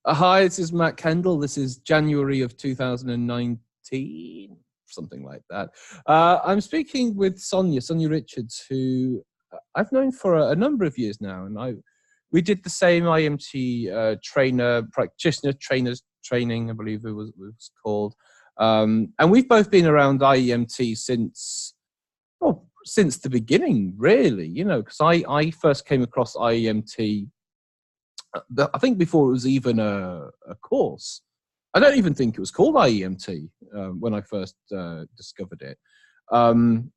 Hi, this is Matt Kendall. This is January of 2019, something like that. I'm speaking with Sonia Richards, who I've known for a number of years now, and we did the same IEMT practitioner trainers training, I believe it was called, and we've both been around IEMT since the beginning, really. You know, because I first came across IEMT. I think before it was even a course. I don't even think it was called IEMT when I first discovered it. And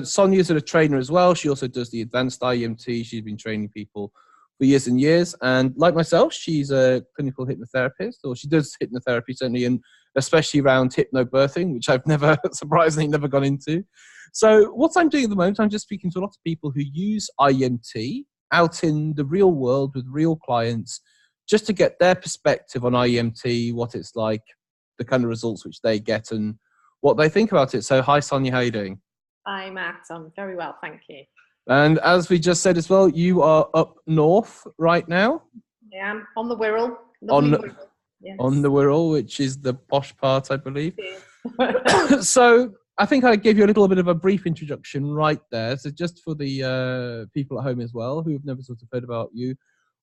Sonia's a trainer as well. She also does the advanced IEMT. She's been training people for years and years. And like myself, she's a clinical hypnotherapist, or she does hypnotherapy certainly, and especially around hypnobirthing, which I've surprisingly never gone into. So what I'm doing at the moment, I'm just speaking to a lot of people who use IEMT out in the real world with real clients, just to get their perspective on IEMT, what it's like, the kind of results which they get, and what they think about it. So hi, Sonia, how are you doing? Hi, Matt. I'm very well, thank you. And as we just said as well, you are up north right now? Yeah, I'm on the Wirral. On yes. On the Wirral, which is the posh part, I believe. So I think I gave you a little bit of a brief introduction right there. So just for the people at home as well, who've never sort of heard about you,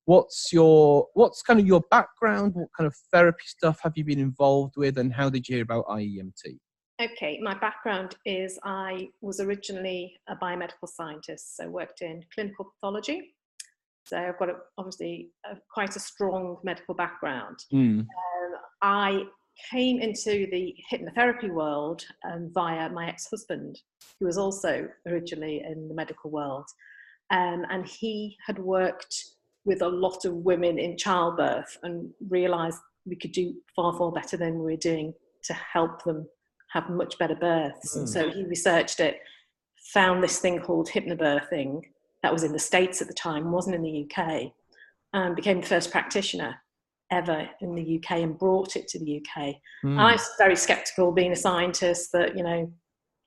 what's kind of your background? What kind of therapy stuff have you been involved with, and how did you hear about IEMT? Okay, my background is I was originally a biomedical scientist, so worked in clinical pathology. So I've got obviously quite a strong medical background. I came into the hypnotherapy world via my ex-husband, who was also originally in the medical world. And he had worked with a lot of women in childbirth and realised we could do far, far better than we were doing to help them have much better births. And so he researched it, found this thing called hypnobirthing that was in the States at the time, wasn't in the UK, and became the first practitioner ever in the UK and brought it to the UK. I was very skeptical, being a scientist, that, you know,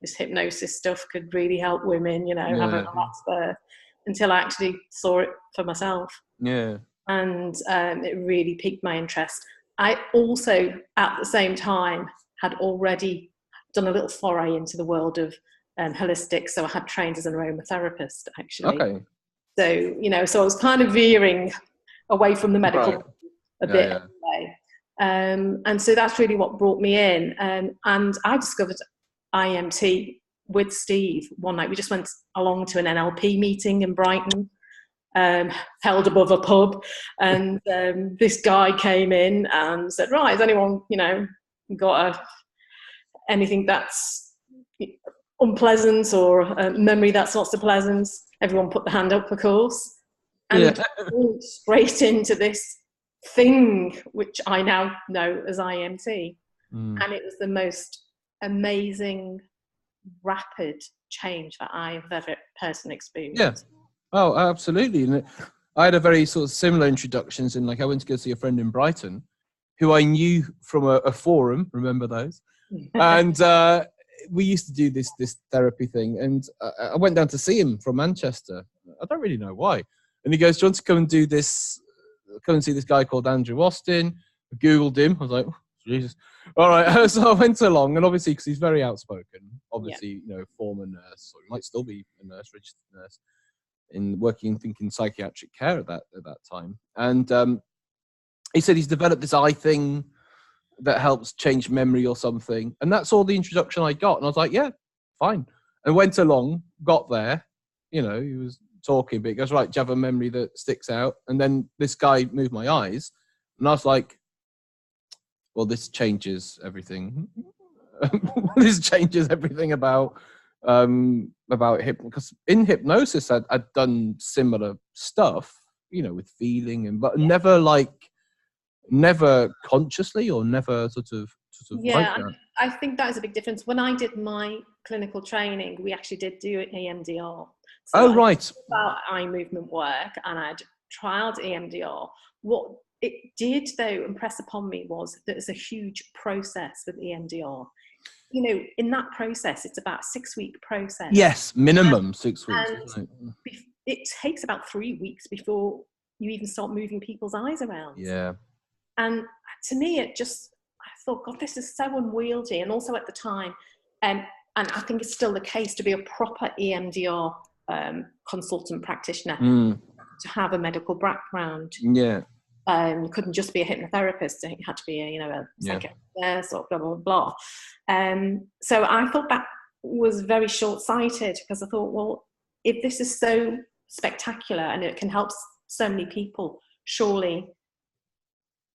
this hypnosis stuff could really help women, you know, have a relaxed birth, until I actually saw it for myself. Yeah. And it really piqued my interest. I also, at the same time, had already done a little foray into the world of holistic. So I had trained as an aromatherapist, actually. Okay. So, you know, so I was kind of veering away from the medical a bit. Anyway. And so that's really what brought me in. And I discovered IEMT with Steve one night. We just went along to an NLP meeting in Brighton, held above a pub. And this guy came in and said, right, has anyone, you know, got anything that's unpleasant, or a memory that's not so pleasant? Everyone put the hand up, of course. And went straight into this thing, which I now know as IEMT. And it was the most amazing, rapid change that I've ever personally experienced. Yeah. Oh, absolutely. And I had a very sort of similar introductions in, like, I went to go see a friend in Brighton who I knew from a forum, remember those? And we used to do this therapy thing, and I went down to see him from Manchester. I don't really know why. And he goes, do you want to come and do this? Come and see this guy called Andrew Austin. I Googled him. I was like, oh, Jesus. All right. So I went along, and obviously, because he's very outspoken, obviously, you know, former nurse, or he might still be a nurse, registered nurse, thinking psychiatric care at that time. And he said he's developed this eye thing that helps change memory or something. And that's all the introduction I got. And I was like, yeah, fine. And went along, got there, you know, he was talking, but he goes, right, do you have a memory that sticks out? And then this guy moved my eyes, and I was like, well, this changes everything. This changes everything about because in hypnosis I'd done similar stuff, you know, with feeling but never consciously, or never sort of yeah, like I think that is a big difference. When I did my clinical training, we actually did do EMDR. So right. About eye movement work, and I'd trialed EMDR. What it did, though, impress upon me was that it's a huge process with EMDR. You know, in that process, it's about a 6-week process. Yes, minimum 6 weeks. And it takes about 3 weeks before you even start moving people's eyes around. Yeah. And to me, I thought, God, this is so unwieldy. And also at the time, and I think it's still the case, to be a proper EMDR consultant practitioner, to have a medical background. Yeah. Couldn't just be a hypnotherapist. It had to be a psychiatrist or blah, blah, blah. So I thought that was very short-sighted, because I thought, well, if this is so spectacular and it can help so many people, surely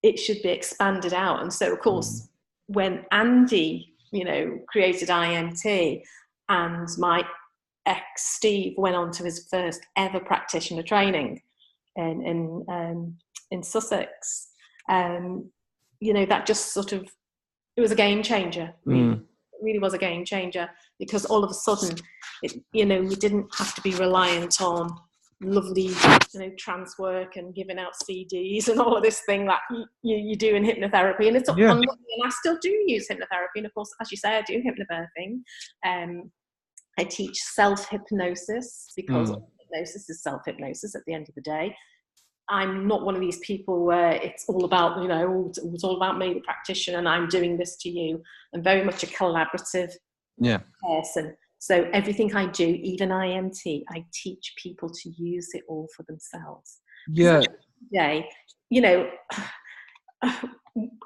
it should be expanded out. And so, of course, when Andy, created IEMT, and my ex Steve went on to his first ever practitioner training in Sussex, that just sort of, it was a game changer. Really. It really was a game changer, because all of a sudden, we didn't have to be reliant on lovely, trance work and giving out CDs and all of this thing that you do in hypnotherapy. And it's and I still do use hypnotherapy. And of course, as you say, I do hypnobirthing. I teach self-hypnosis, because hypnosis is self-hypnosis at the end of the day. I'm not one of these people where it's all about, it's all about me, the practitioner, and I'm doing this to you. I'm very much a collaborative person. So everything I do, even IEMT, I teach people to use it all for themselves. Yeah. Today,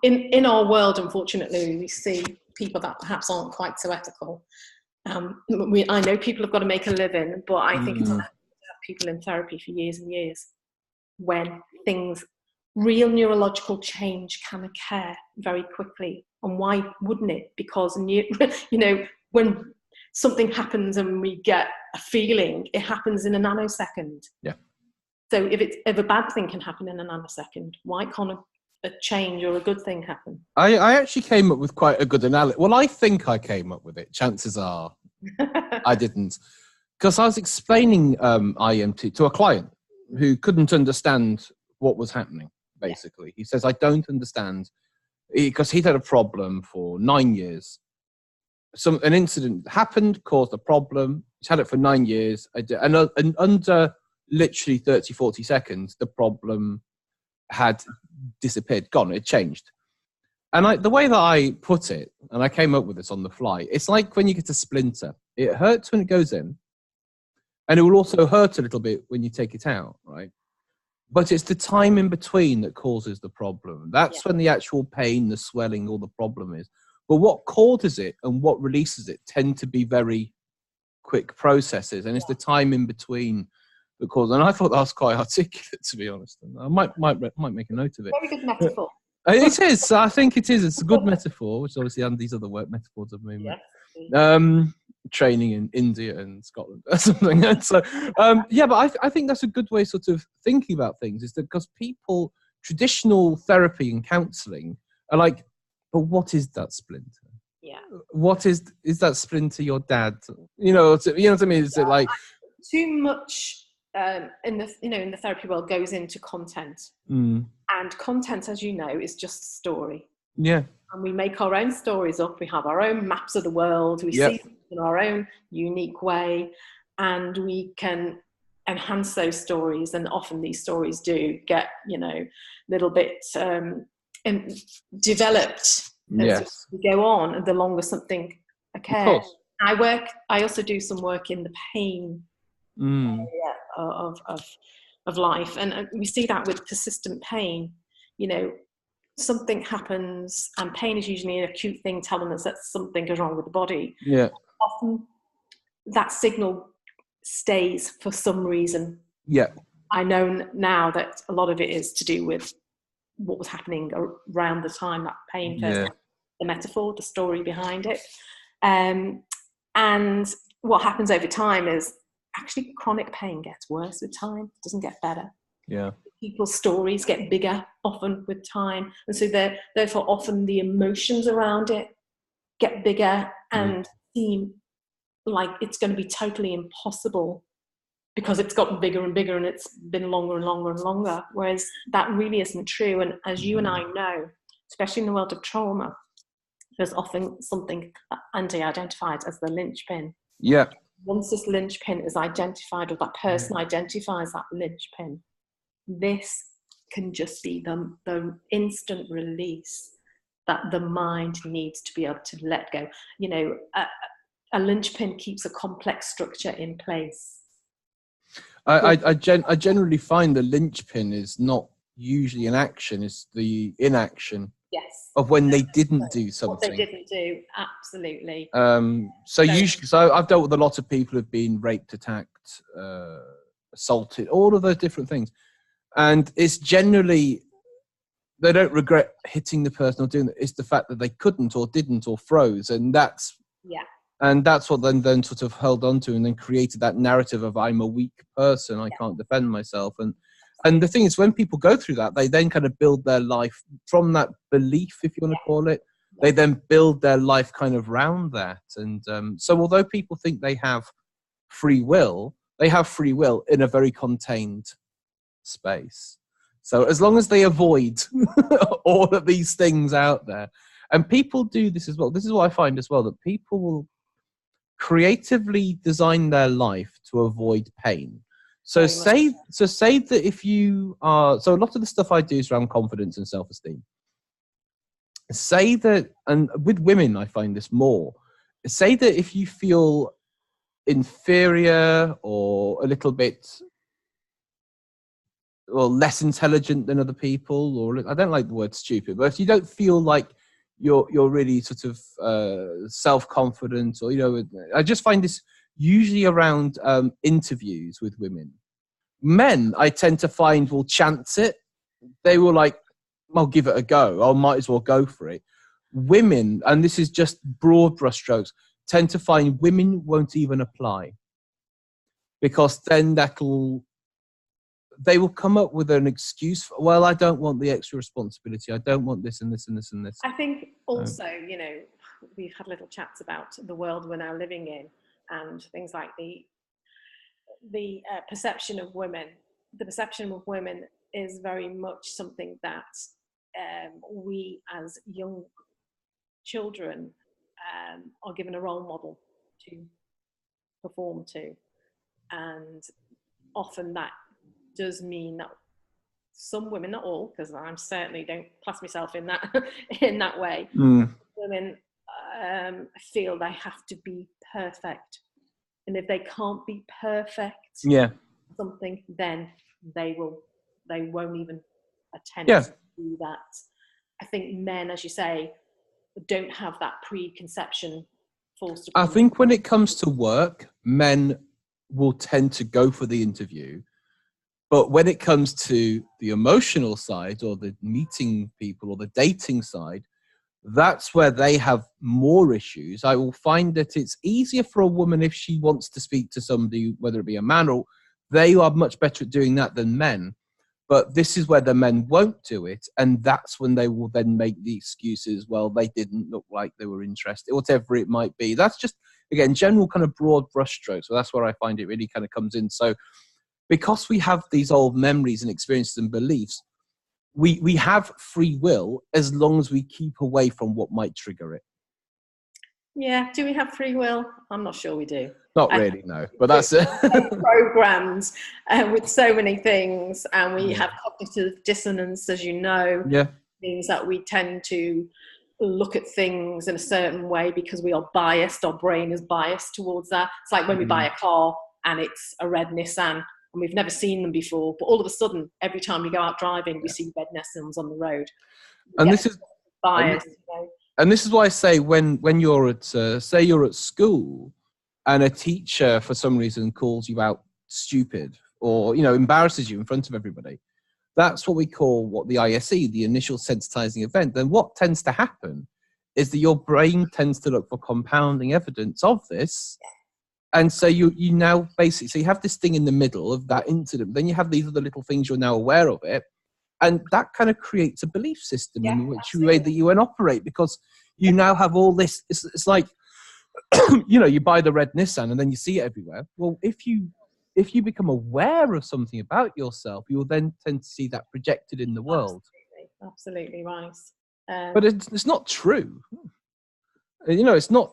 in our world, unfortunately, we see people that perhaps aren't quite so ethical. I know people have got to make a living, but I think it's unethical to have people in therapy for years and years, when real neurological change can occur very quickly. And why wouldn't it? Because, when something happens and we get a feeling, it happens in a nanosecond. Yeah. So if a bad thing can happen in a nanosecond, why can't a change or a good thing happen? I actually came up with quite a good analogy. Well, I think I came up with it. Chances are I didn't. Because I was explaining IEMT to a client who couldn't understand what was happening, basically. Yeah. He says, I don't understand, because he'd had a problem for 9 years. An incident happened, caused a problem. He's had it for 9 years. And under literally 30, 40 seconds, the problem had disappeared, gone, it changed. And the way that I put it, and I came up with this on the fly, it's like when you get a splinter. It hurts when it goes in, and it will also hurt a little bit when you take it out, right? But it's the time in between that causes the problem. That's when the actual pain, the swelling, or the problem is. But what causes it and what releases it tend to be very quick processes, and it's the time in between that causes. And I thought that was quite articulate, to be honest. And I might make a note of it. Very good metaphor. It is. I think it is. It's a good metaphor, which obviously Andy's other work metaphors of movement. Training in India and Scotland or something. And so, but I think that's a good way sort of thinking about things, is that because traditional therapy and counselling are like, but what is that splinter? Yeah. What is that splinter your dad? You know what I mean? Is it like too much in the therapy world goes into content, and content, as you know, is just story. Yeah. And we make our own stories up. We have our own maps of the world. We see them in our own unique way, and we can enhance those stories. And often these stories do get, little bit developed as we go on, and the longer something occurs. I also do some work in the pain area of life, and we see that with persistent pain. Something happens, and pain is usually an acute thing telling us that something is wrong with the body. Yeah. Often that signal stays for some reason. Yeah. I know now that a lot of it is to do with what was happening around the time that pain first happened, the metaphor, the story behind it. And what happens over time is actually chronic pain gets worse with time, it doesn't get better. Yeah. People's stories get bigger often with time, and so therefore often the emotions around it get bigger and seem like it's going to be totally impossible because it's gotten bigger and bigger and it's been longer and longer and longer, whereas that really isn't true. And as you and I know, especially in the world of trauma, there's often something Andy identified as the linchpin. Yeah. Once this linchpin is identified, or that person identifies that linchpin, this can just be the instant release that the mind needs to be able to let go. You know, a linchpin keeps a complex structure in place. I generally find the linchpin is not usually an action, it's the inaction of when they didn't do something. What they didn't do, absolutely. So I've dealt with a lot of people who've been raped, attacked, assaulted, all of those different things. And it's generally, they don't regret hitting the person or doing it. It's the fact that they couldn't or didn't or froze. And that's what then sort of held on to and then created that narrative of I'm a weak person, I can't defend myself. And the thing is, when people go through that, they then kind of build their life from that belief, if you want to call it. They then build their life kind of round that. And so although people think they have free will, they have free will in a very contained space. So as long as they avoid all of these things out there, and people do this as well. This is what I find as well, that people will creatively design their life to avoid pain. So say that if you are, so a lot of the stuff I do is around confidence and self-esteem. Say that, and with women I find this more, say that if you feel inferior or a little bit or less intelligent than other people, or I don't like the word stupid, but if you don't feel like you're really sort of self-confident, or, you know, I just find this usually around interviews with women. Men, I tend to find, will chance it. They will like, I'll give it a go. I might as well go for it. Women, and this is just broad brushstrokes, tend to find women won't even apply, because then they will come up with an excuse for, well, I don't want the extra responsibility. I don't want this and this and this and this. I think also, you know, we've had little chats about the world we're now living in and things like the perception of women. The perception of women is very much something that we as young children are given a role model to perform to. And often that does mean that some women, not all, because I certainly don't class myself in that way, women feel they have to be perfect. And if they can't be perfect, something, then they won't even attempt to do that. I think men, as you say, don't have that preconception forced upon them. I think when it comes to work, men will tend to go for the interview. But when it comes to the emotional side, or the meeting people, or the dating side, that's where they have more issues. I will find that it's easier for a woman if she wants to speak to somebody, whether it be a man, or they are much better at doing that than men. But this is where the men won't do it. And that's when they will then make the excuses, well, they didn't look like they were interested, whatever it might be. That's just, again, general kind of broad brushstrokes. So that's where I find it really kind of comes in. So because we have these old memories and experiences and beliefs, we have free will as long as we keep away from what might trigger it. Yeah. Do we have free will? I'm not sure we do. Not really, no. But that's it. Programmed with so many things, and we have cognitive dissonance, as you know. Yeah. Means that we tend to look at things in a certain way because we are biased. Our brain is biased towards that. It's like when we buy a car and it's a red Nissan, and we've never seen them before, but all of a sudden, every time we go out driving, we see red Nissans on the road. And this is bias. And this is why I say when you're at, say you're at school, and a teacher for some reason calls you out stupid, or, you know, embarrasses you in front of everybody, that's what we call the ISE, the initial sensitizing event. Then what tends to happen is that your brain tends to look for compounding evidence of this. And so you now basically, so you have this thing in the middle of that incident, then you have these other little things, you're now aware of it. And that kind of creates a belief system in which way that you operate, because you now have all this, it's like, you know, you buy the red Nissan and then you see it everywhere. Well, if you become aware of something about yourself, you'll then tend to see that projected in the world. Absolutely right. But it's not true. You know, it's not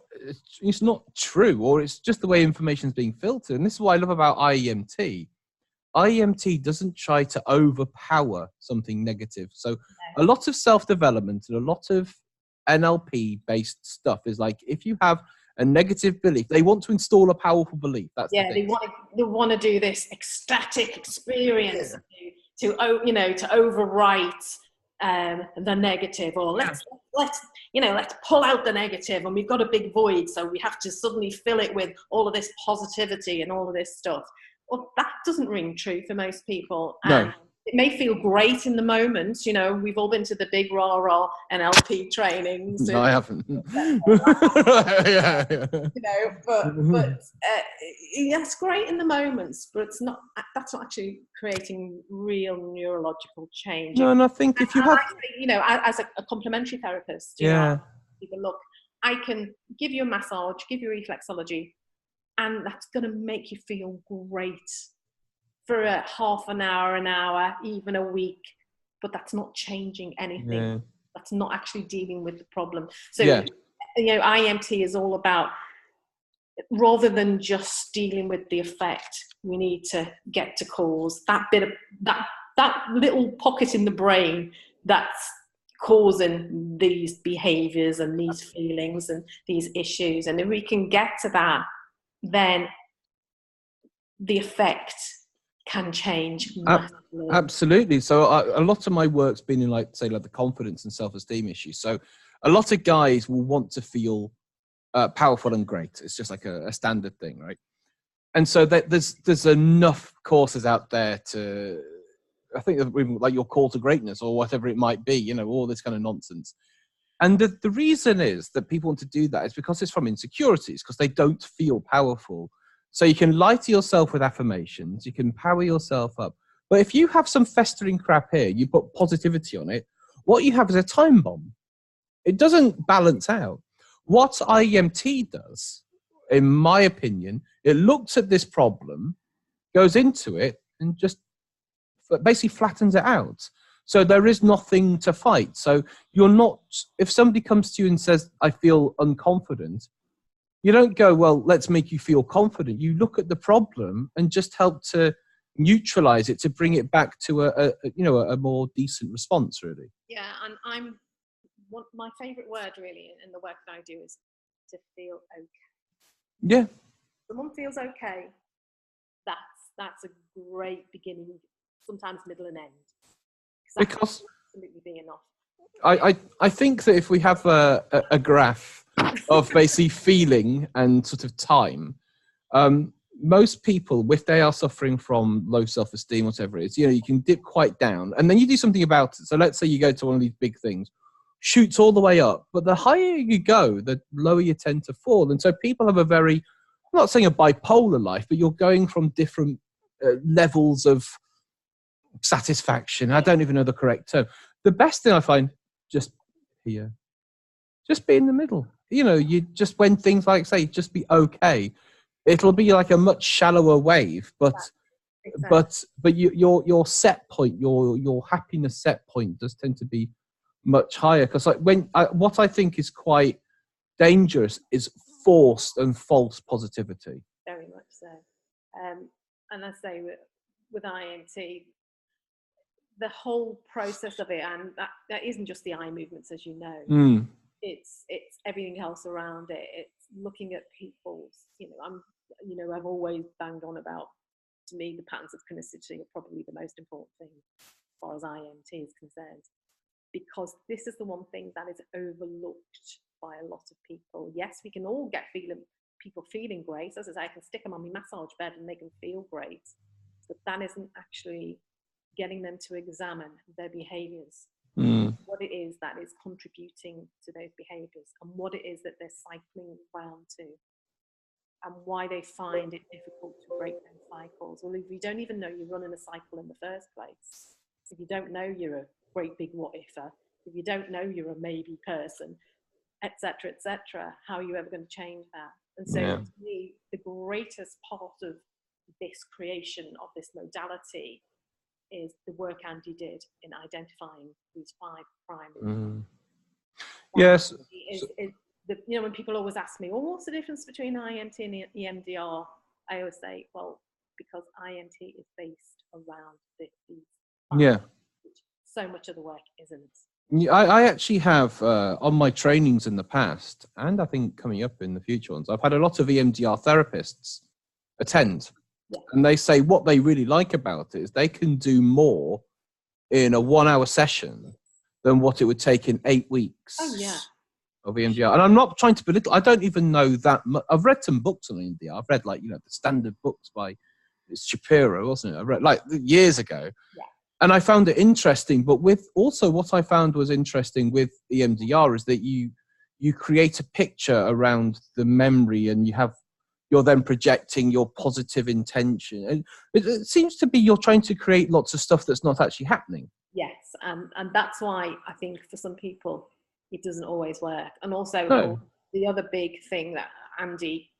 true, or it's just the way information is being filtered. And this is what I love about IEMT. IEMT doesn't try to overpower something negative. So a lot of self-development and a lot of NLP-based stuff is like, if you have a negative belief, they want to install a powerful belief. That's yeah, they want to do this ecstatic experience to overwrite the negative, or let's pull out the negative, and we've got a big void, so we have to suddenly fill it with all of this positivity and all of this stuff. Well, that doesn't ring true for most people. No. It may feel great in the moment. You know, we've all been to the big rah-rah NLP trainings. No, I haven't. yeah. You know, but it's great in the moments, but that's not actually creating real neurological change. No, and I think if you have, as a complementary therapist, people, look, I can give you a massage, give you reflexology, and that's going to make you feel great for a half an hour, even a week, but that's not changing anything. Yeah. That's not actually dealing with the problem. So, IEMT is all about, rather than just dealing with the effect, we need to get to cause. That bit of that little pocket in the brain that's causing these behaviors and these feelings and these issues. And if we can get to that, then the effect can change massively. Absolutely. So a lot of my work's been in like the confidence and self-esteem issues. So a lot of guys will want to feel powerful and great. It's just like a standard thing, right? And so there's enough courses out there to, I think, like your call to greatness or whatever it might be, all this kind of nonsense. And the reason is that people want to do that is because it's from insecurities, because they don't feel powerful. So you can lie to yourself with affirmations, you can power yourself up. But if you have some festering crap here, you put positivity on it, what you have is a time bomb. It doesn't balance out. What IEMT does, in my opinion, it looks at this problem, goes into it, and just basically flattens it out. So there is nothing to fight. So you're not, if somebody comes to you and says, I feel unconfident, you don't go, well, let's make you feel confident. You look at the problem and just help to neutralize it, to bring it back to a more decent response, really. Yeah, and my favorite word really in the work that I do is to feel okay. Yeah. If someone feels okay, that's a great beginning, sometimes middle and end. Because absolutely be enough. I think that if we have a graph of basically feeling and sort of time, most people, if they are suffering from low self-esteem, whatever it is, you can dip quite down and then you do something about it. So let's say you go to one of these big things, shoots all the way up, but the higher you go, the lower you tend to fall. And so people have a very, I'm not saying a bipolar life, but you're going from different levels of satisfaction. I don't even know the correct term. The best thing I find, just be in the middle. You just, when things like say, just be okay. It'll be like a much shallower wave, but your set point, your happiness set point does tend to be much higher. Because like what I think is quite dangerous is forced and false positivity. Very much so. And I say with IEMT, the whole process of it, and that isn't just the eye movements, as you know. It's everything else around it. It's looking at people's, I've always banged on about, to me, the patterns of chronicity are probably the most important thing as far as IEMT is concerned, because this is the one thing that is overlooked by a lot of people. Yes, we can all get people feeling great. As I say, I can stick them on my massage bed and make them feel great, but that isn't actually getting them to examine their behaviors, what it is that is contributing to those behaviors, and what it is that they're cycling around to, and why they find it difficult to break those cycles. Well, if you don't even know you're running a cycle in the first place, if you don't know you're a great big what-ifer, if you don't know you're a maybe person, etc., how are you ever going to change that? And so to me, the greatest part of this creation of this modality is the work Andy did in identifying these 5 primary. Yes. When people always ask me, well, what's the difference between IEMT and EMDR? I always say, well, because IEMT is based around these Yeah. which so much of the work isn't. Yeah, I actually have on my trainings in the past, and I think coming up in the future ones, I've had a lot of EMDR therapists attend. Yeah. And they say what they really like about it is they can do more in a 1 hour session than what it would take in 8 weeks. Oh, yeah. Of EMDR. And I'm not trying to belittle, I don't even know that much. I've read some books on EMDR. I've read, like, the standard books by Shapiro, wasn't it? I read, like, years ago. Yeah. And I found it interesting, but with also what I found was interesting with EMDR is that you create a picture around the memory, and you're then projecting your positive intention. And it seems to be you're trying to create lots of stuff that's not actually happening. Yes, and that's why I think for some people it doesn't always work. And also No. the other big thing that Andy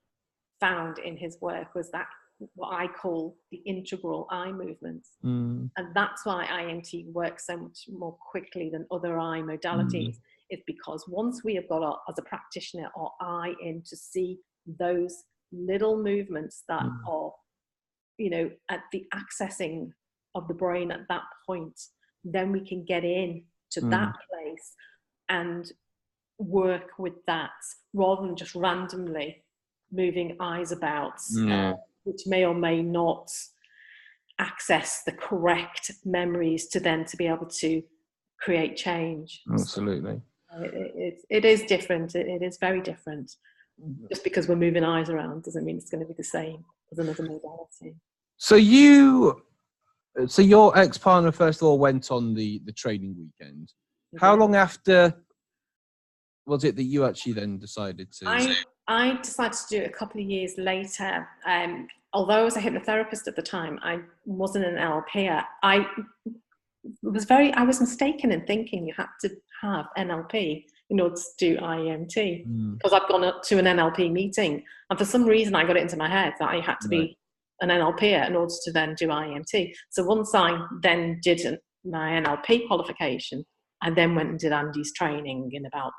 found in his work was that what I call the integral eye movements. And that's why IEMT works so much more quickly than other eye modalities. It's because once we have got, as a practitioner, our eye in to see those little movements that are, at the accessing of the brain at that point, then we can get in to that place and work with that rather than just randomly moving eyes about, which may or may not access the correct memories to be able to create change. Absolutely. It is different. It is very different. Just because we're moving eyes around doesn't mean it's going to be the same as another modality. So your ex-partner first of all went on the training weekend. How long after was it that you actually then decided to? I decided to do it a couple of years later. Although I was a hypnotherapist at the time, I wasn't an NLP. I was mistaken in thinking you had to have NLP in order to do IEMT, because I've gone up to an NLP meeting, and for some reason I got it into my head that I had to be an NLPer in order to then do IEMT. So once I then did my NLP qualification, I then went and did Andy's training in about,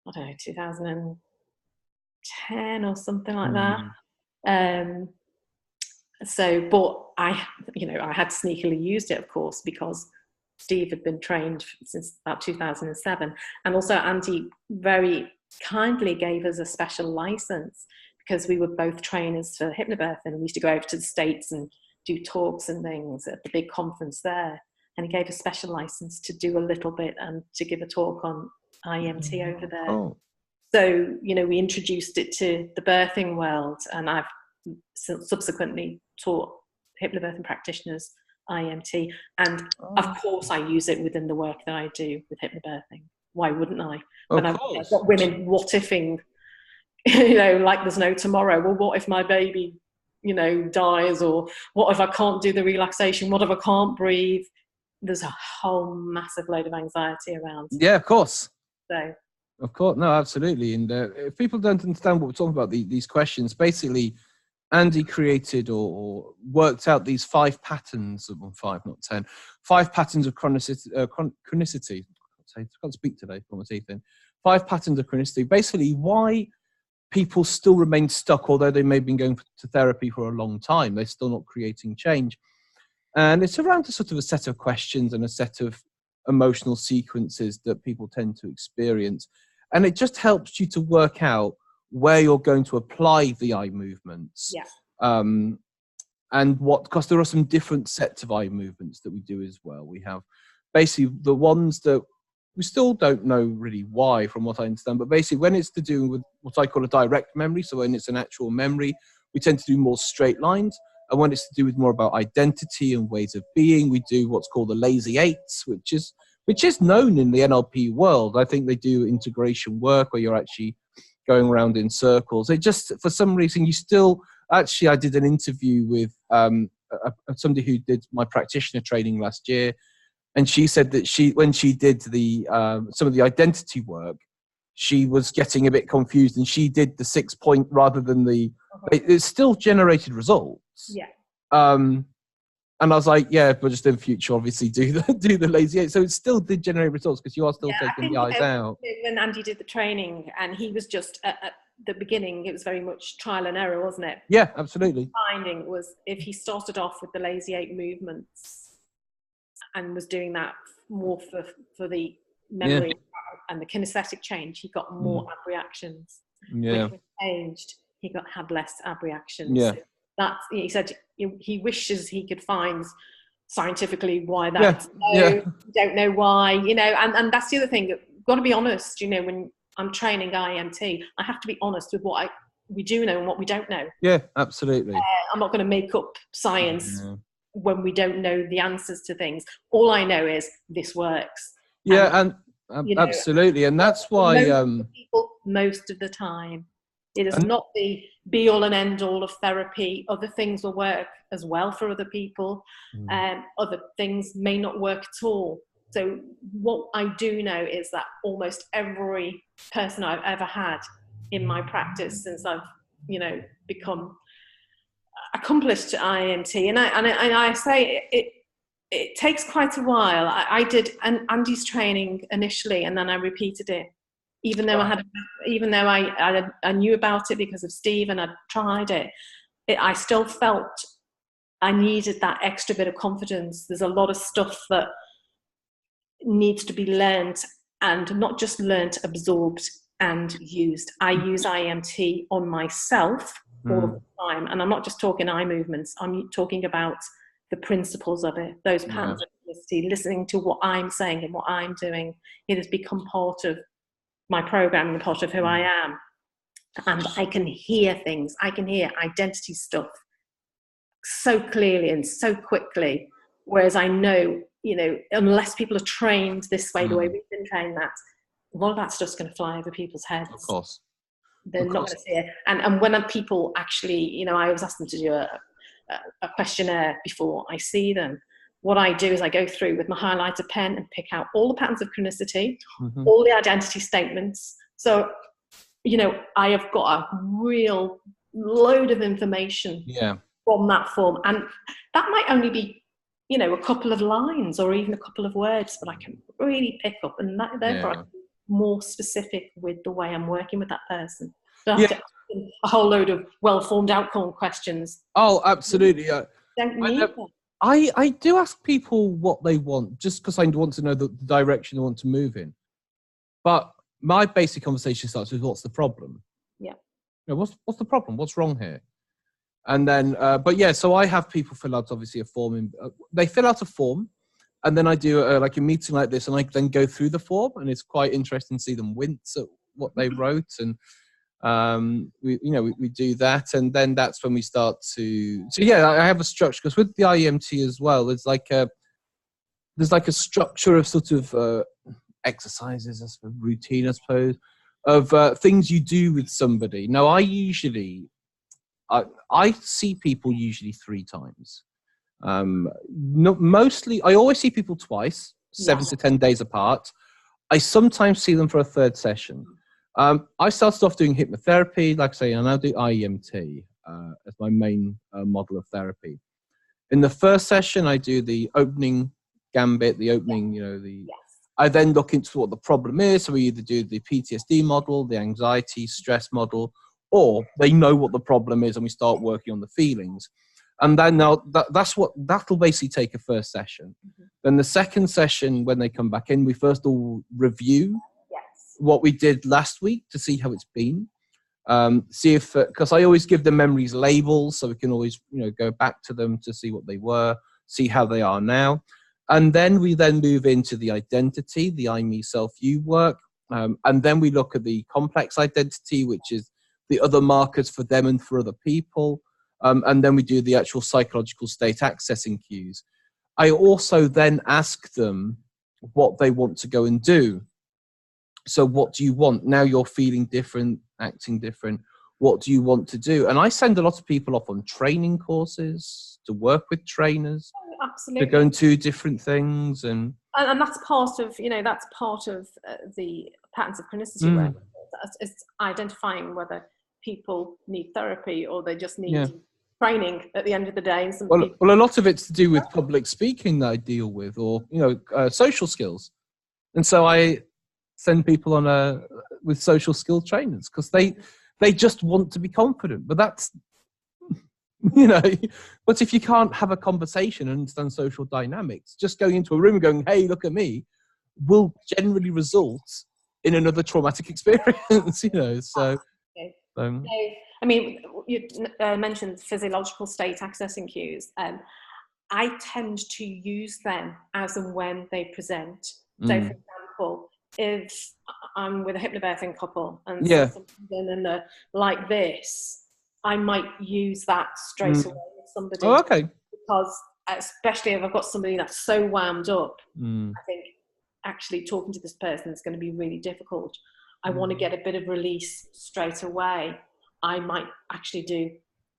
I don't know, 2010 or something like that. But I had sneakily used it, of course, because Steve had been trained since about 2007. And also Andy very kindly gave us a special license because we were both trainers for Hypnobirthing, and we used to go over to the States and do talks and things at the big conference there. And he gave a special license to do a little bit and to give a talk on IEMT over there. Oh. So, we introduced it to the birthing world, and I've subsequently taught hypnobirthing practitioners IEMT. And of course I use it within the work that I do with hypnobirthing. Why wouldn't I? When I've got women what-ifing, like there's no tomorrow. Well, what if my baby, dies? Or what if I can't do the relaxation? What if I can't breathe? There's a whole massive load of anxiety around. Yeah, of course. So. Of course, no, absolutely. And if people don't understand what we're talking about, these questions, basically, Andy created or worked out these 5 patterns of 5, not 10, 5 patterns of chronicity. I can't speak today, put my teeth in. 5 patterns of chronicity. Basically, why people still remain stuck, although they may have been going to therapy for a long time. They're still not creating change. And it's around a sort of a set of questions and a set of emotional sequences that people tend to experience. And it just helps you to work out where you're going to apply the eye movements. Yeah. And because there are some different sets of eye movements that we do as well. We have basically the ones that we still don't know really why, from what I understand, but basically when it's to do with what I call a direct memory, so when it's an actual memory, we tend to do more straight lines. And when it's to do with more about identity and ways of being, we do what's called the lazy eights, which is known in the NLP world. I think they do integration work where you're actually going around in circles. It just, for some reason, I did an interview with somebody who did my practitioner training last year. And she said that when she did some of the identity work, she was getting a bit confused, and she did the 6-point rather than it still generated results. Yeah. And I was like, yeah, but just in future, obviously do the lazy eight. So it still did generate results because you are still taking the eyes out. When Andy did the training, and he was just the beginning, it was very much trial and error, wasn't it? Yeah, absolutely. Finding was if he started off with the lazy 8 movements and was doing that more for the memory and the kinesthetic change, he got more ab reactions. Yeah. When he changed, he had less ab reactions. Yeah. That, he said he wishes he could find scientifically why that's don't know why, you know, and that's the other thing. Got to be honest, you know, when I'm training IEMT, I have to be honest with what we do know and what we don't know. Yeah, absolutely. I'm not going to make up science when we don't know the answers to things. All I know is this works. Yeah, and absolutely, and that's why most of the time, it is not the be all and end all of therapy. Other things will work as well for other people. Other things may not work at all. So what I do know is that almost every person I've ever had in my practice since I've, you know, become accomplished to IEMT, and I say it takes quite a while. I did Andy's training initially, and then I repeated it, even though I knew about it because of Steve and I'd tried it. I still felt I needed that extra bit of confidence. There's a lot of stuff that needs to be learned, and not just learned, absorbed and used. I use IEMT on myself all the time, and I'm not just talking eye movements. I'm talking about the principles of it, those patterns of chronicity, listening to what I'm saying and what I'm doing. It has become part of my programming, part of who I am, and I can hear things. I can hear identity stuff so clearly and so quickly, whereas I know, you know, unless people are trained this way, the way we've been trained, that a lot of that stuff's going to fly over people's heads. Of course. They're not going to see it. And when people actually, you know, I always ask them to do a questionnaire before I see them. What I do is I go through with my highlighter pen and pick out all the patterns of chronicity, all the identity statements. So, you know, I have got a real load of information from that form. And that might only be, you know, a couple of lines or even a couple of words, but I can really pick up, and therefore I can be more specific with the way I'm working with that person. So I have to ask them a whole load of well-formed outcome questions. Oh, absolutely. Don't need them. I do ask people what they want, just because I want to know the direction they want to move in. But my basic conversation starts with, what's the problem? Yeah. You know, what's the problem? What's wrong here? And then, but yeah, so I have people fill out, obviously, a form. They fill out a form, and then I do like a meeting like this, and I then go through the form, and it's quite interesting to see them wince at what they wrote. And we do that, and then that's when we start to. So yeah, I have a structure, because with the IEMT as well, there's like a structure of sort of exercises, as a routine, I suppose, of things you do with somebody. Now, I see people usually 3 times. Mostly, I always see people twice, 7 to 10 days apart. I sometimes see them for a 3rd session. I started off doing hypnotherapy, like I say, and I do IEMT as my main model of therapy. In the 1st session, I do the opening gambit, the opening, I then look into what the problem is. So we either do the PTSD model, the anxiety, stress model, or they know what the problem is and we start working on the feelings. And then now that'll basically take a 1st session. Then the 2nd session, when they come back in, we first all review what we did last week to see how it's been. See if, because I always give the memories labels, so we can always, go back to them to see what they were, see how they are now. And then we move into the identity, the I, me, self, you work. And then we look at the complex identity, which is the other markers for them and for other people. And then we do the actual psychological state accessing cues. I also then ask them what they want to go and do. So what do you want? Now you're feeling different, acting different. What do you want to do? And I send a lot of people off on training courses to work with trainers. Absolutely. To go and do different things. And that's part of, that's part of the patterns of chronicity work. It's identifying whether people need therapy or they just need training at the end of the day. And well, a lot of it's to do with public speaking that I deal with, or, social skills. And so I send people on with social skill trainers, because They just want to be confident. But that's, you know, but if you can't have a conversation and understand social dynamics, just going into a room and going, hey, look at me, will generally result in another traumatic experience, you know. So, I mean, you mentioned physiological state accessing cues. I tend to use them as and when they present. So, for example, if I'm with a hypnobirthing couple and something and they're like this, I might use that straight away with somebody. Oh, okay. Because especially if I've got somebody that's so wound up, I think actually talking to this person is going to be really difficult. I want to get a bit of release straight away. I might actually do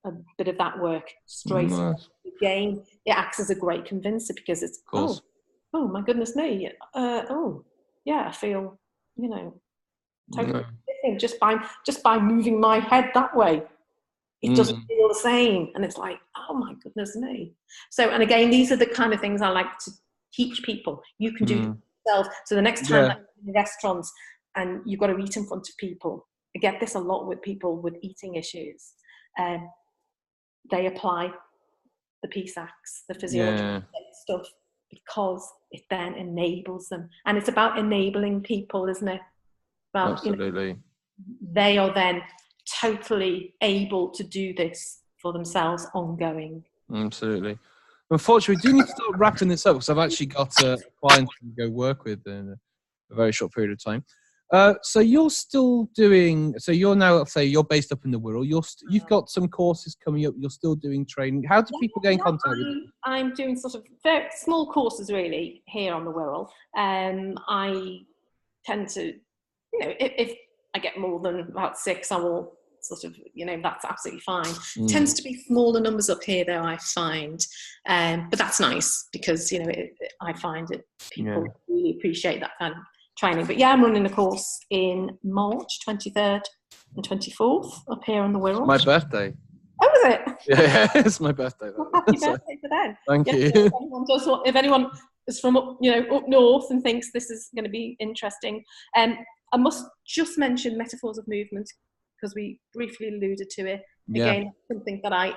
a bit of that work straight away. Again, it acts as a great convincer because it's, oh my goodness me. I feel, you know, totally just by moving my head that way. It doesn't feel the same. And it's like, oh my goodness me. So, and again, these are the kind of things I like to teach people. You can do yourself. So the next time that you're in restaurants and you've got to eat in front of people, I get this a lot with people with eating issues. They apply the PSACs, the physiological stuff, because it then enables them. And it's about enabling people, isn't it? Well, absolutely. You know, they are then totally able to do this for themselves ongoing. Absolutely. Unfortunately, we do need to start wrapping this up because I've actually got a client to go work with in a very short period of time. So you're still doing, so you're now, let's say you're based up in the Wirral, you've got some courses coming up, you're still doing training. How do people get in contact with you? I'm doing sort of very small courses really here on the Wirral. I tend to, you know, if I get more than about 6, I will sort of, you know, that's absolutely fine. Tends to be smaller numbers up here though, I find. But that's nice because, you know, I find that people really appreciate that kind of training. But yeah, I'm running a course in March 23rd and 24th up here on the Wirral. My birthday. Oh, is it? Yeah, it's my birthday. Well, happy birthday to them. Thank you. If anyone is from up north and thinks this is going to be interesting, I must just mention metaphors of movement because we briefly alluded to it. Again, something that I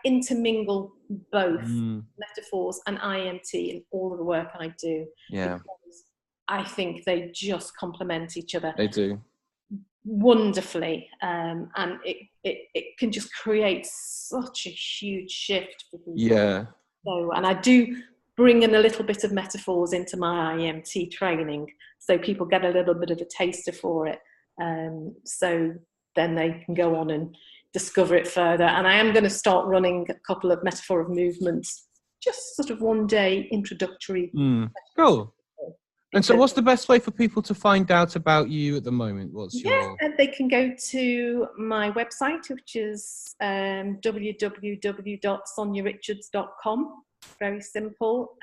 intermingle both metaphors and IEMT in all of the work I do. Yeah. Because I think they just complement each other. They do. Wonderfully, and it can just create such a huge shift for people. Yeah. So, and I do bring in a little bit of metaphors into my IEMT training, so people get a little bit of a taster for it. So then they can go on and discover it further. And I am going to start running a couple of metaphor of movements, just sort of one day introductory. Cool. And so what's the best way for people to find out about you at the moment? They can go to my website, which is www.soniarichards.com. Very simple.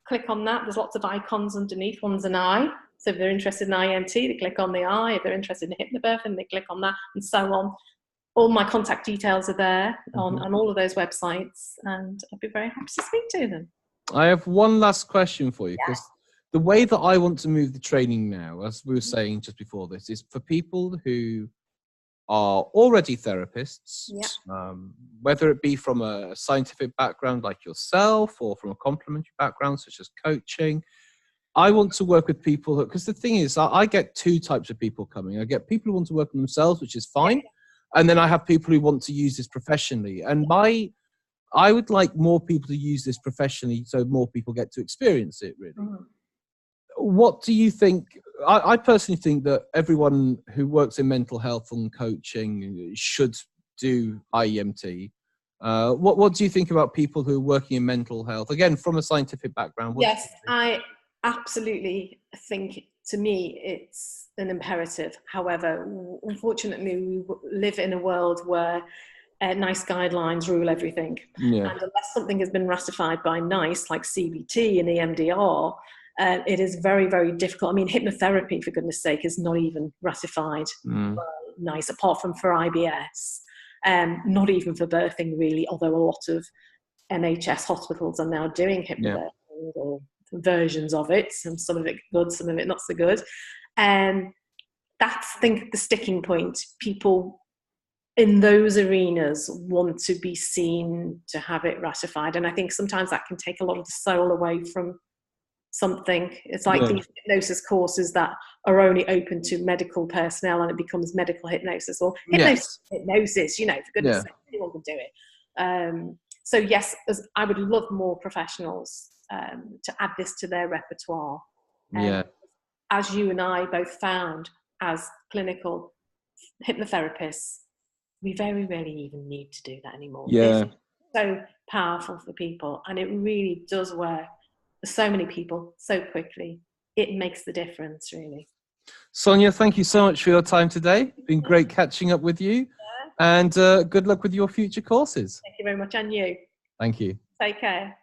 Click on that. There's lots of icons underneath. One's an eye. So if they're interested in IEMT, they click on the eye. If they're interested in hypnobirthing, they click on that, and so on. All my contact details are there on all of those websites, and I'd be very happy to speak to them. I have one last question for you, because the way that I want to move the training now, as we were saying just before this, is for people who are already therapists, whether it be from a scientific background like yourself or from a complementary background such as coaching. I want to work with people because the thing is, I get 2 types of people coming. I get people who want to work on themselves, which is fine. And then I have people who want to use this professionally. And I would like more people to use this professionally so more people get to experience it, really. What do you think? I personally think that everyone who works in mental health and coaching should do IEMT. What do you think about people who are working in mental health? Again, from a scientific background. Yes, I absolutely think, to me, it's an imperative. However, unfortunately, we live in a world where NICE guidelines rule everything. And unless something has been ratified by NICE, like CBT and EMDR, it is very, very difficult. I mean, hypnotherapy, for goodness sake, is not even ratified by NICE, apart from for IBS. Not even for birthing, really, although a lot of NHS hospitals are now doing hypnobirthing or versions of it, and some of it good, some of it not so good. that's, I think, the sticking point. People in those arenas want to be seen to have it ratified. And I think sometimes that can take a lot of the soul away from something. It's like these hypnosis courses that are only open to medical personnel, and it becomes medical hypnosis, or hypnosis, you know, for goodness sake, anyone can do it. So yes, I would love more professionals to add this to their repertoire. As you and I both found, as clinical hypnotherapists, we very rarely even need to do that anymore. It's so powerful for people, and it really does work for so many people so quickly. It makes the difference, really. Sonia, thank you so much for your time today. It's been great catching up with you, and good luck with your future courses. Thank you very much, and you. Thank you. Take care.